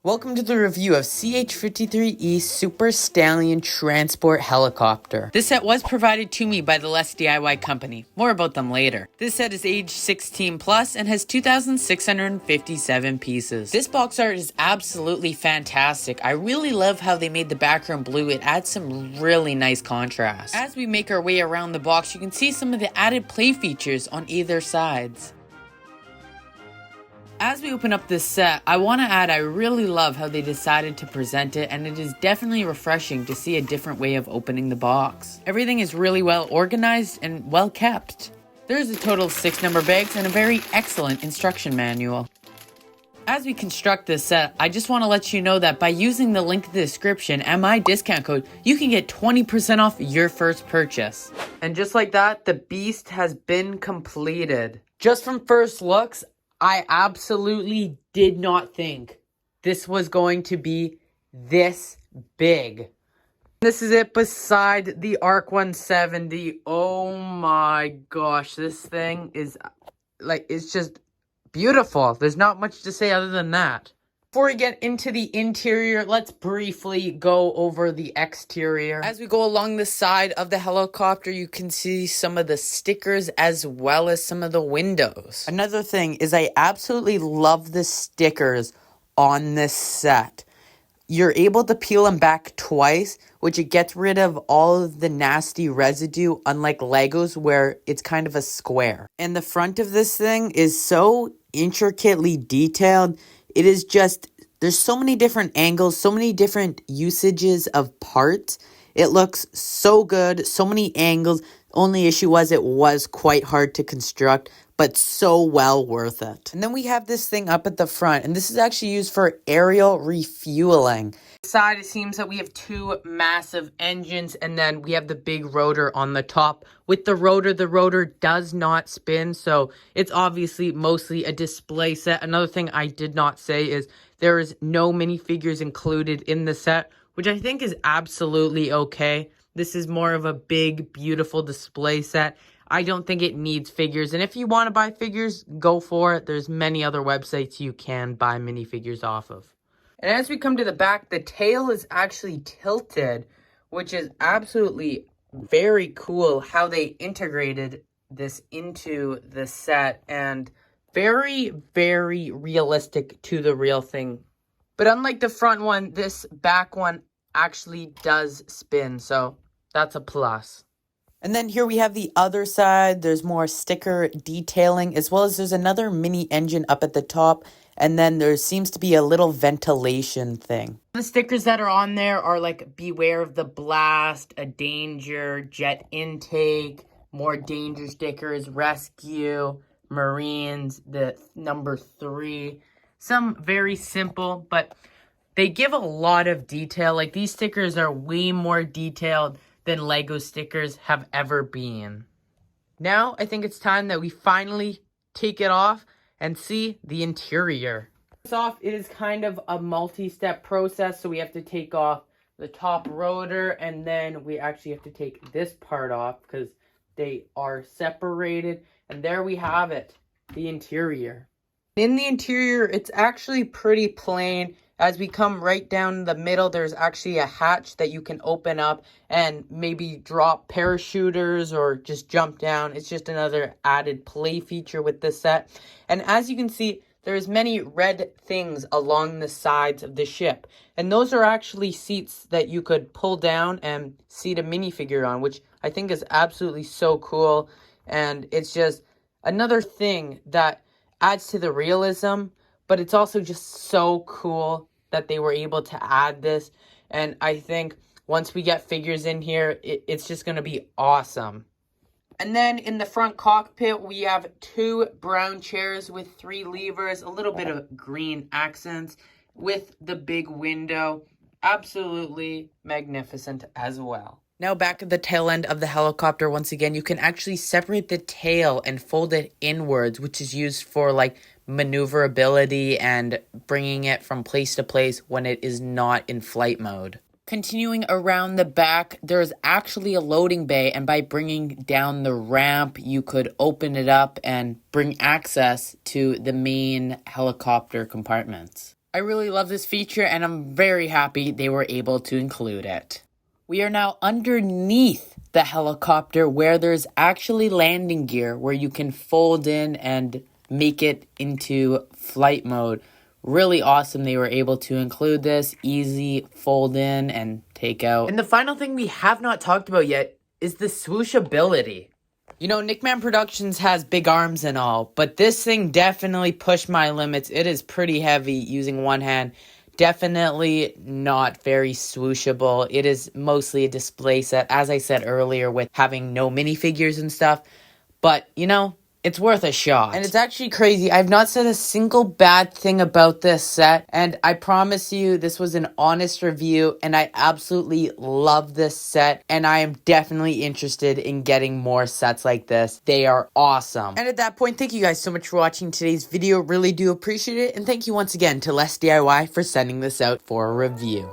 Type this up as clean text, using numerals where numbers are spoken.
Welcome to the review of CH-53E Super Stallion Transport Helicopter. This set was provided to me by the Less DIY company. More about them later. This set is age 16 plus and has 2,657 pieces. This box art is absolutely fantastic. I really love how they made the background blue. It adds some really nice contrast. As we make our way around the box, you can see some of the added play features on either sides. As we open up this set, I want to add I really love how they decided to present it, and it is definitely refreshing to see a different way of opening the box. Everything is really well organized and well kept. There's a total of 6 number bags and a very excellent instruction manual. As we construct this set, I just want to let you know that by using the link in the description and my discount code, you can get 20% off your first purchase. And just like that, the beast has been completed. Just from first looks, I absolutely did not think this was going to be this big. This is it beside the ARC 170. Oh my gosh, this thing is it's just beautiful. There's not much to say other than that. Before we get into the interior, let's briefly go over the exterior. As we go along the side of the helicopter, you can see some of the stickers as well as some of the windows. Another thing is I absolutely love the stickers on this set. You're able to peel them back twice, which it gets rid of all of the nasty residue, unlike Legos where it's kind of a square. And the front of this thing is so intricately detailed. It is just, there's so many different angles, so many different usages of parts. It looks so good, so many angles. Only issue was it was quite hard to construct, but so well worth it. And then we have this thing up at the front, and this is actually used for aerial refueling. Side, it seems that we have 2 massive engines, and then we have the big rotor on the top. With the rotor does not spin, so it's obviously mostly a display set. Another thing I did not say is there is no minifigures included in the set, which I think is absolutely okay. This is more of a big, beautiful display set. I don't think it needs figures, and if you want to buy figures, go for it. There's many other websites you can buy minifigures off of. And as we come to the back, the tail is actually tilted, which is absolutely very cool how they integrated this into the set, and very, very realistic to the real thing. But unlike the front one, this back one actually does spin, so that's a plus. And then here we have the other side. There's more sticker detailing, as well as there's another mini engine up at the top. And then there seems to be a little ventilation thing. The stickers that are on there are like beware of the blast, a danger, jet intake, more danger stickers, rescue, Marines, the number 3. Some very simple, but they give a lot of detail. Like, these stickers are way more detailed than Lego stickers have ever been. Now, I think it's time that we finally take it off and see the interior. First off, it is kind of a multi-step process, so we have to take off the top rotor, and then we actually have to take this part off because they are separated. And there we have it, the interior. In the interior, it's actually pretty plain. As we come right down the middle, there's actually a hatch that you can open up and maybe drop parachuters or just jump down. It's just another added play feature with this set. And as you can see, there's many red things along the sides of the ship. And those are actually seats that you could pull down and seat a minifigure on, which I think is absolutely so cool. And it's just another thing that adds to the realism, but it's also just so cool that they were able to add this. And I think once we get figures in here, it's just going to be awesome. And then in the front cockpit, we have 2 brown chairs with 3 levers, a little bit of green accents with the big window. Absolutely magnificent as well. Now back at the tail end of the helicopter, once again, you can actually separate the tail and fold it inwards, which is used for like maneuverability and bringing it from place to place when it is not in flight mode. Continuing around the back, there's actually a loading bay, and by bringing down the ramp, you could open it up and bring access to the main helicopter compartments. I really love this feature and I'm very happy they were able to include it. We are now underneath the helicopter where there's actually landing gear where you can fold in and make it into flight mode. Really awesome they were able to include this. Easy fold in and take out. And the final thing we have not talked about yet is the swooshability. You know, Nickman Productions has big arms and all, but this thing definitely pushed my limits. It is pretty heavy using one hand. Definitely not very swooshable. It is mostly a display set, as I said earlier, with having no minifigures and stuff. But, you know, it's worth a shot. And it's actually crazy. I've not said a single bad thing about this set. And I promise you, this was an honest review. And I absolutely love this set. And I am definitely interested in getting more sets like this. They are awesome. And at that point, thank you guys so much for watching today's video. Really do appreciate it. And thank you once again to Less DIY for sending this out for a review.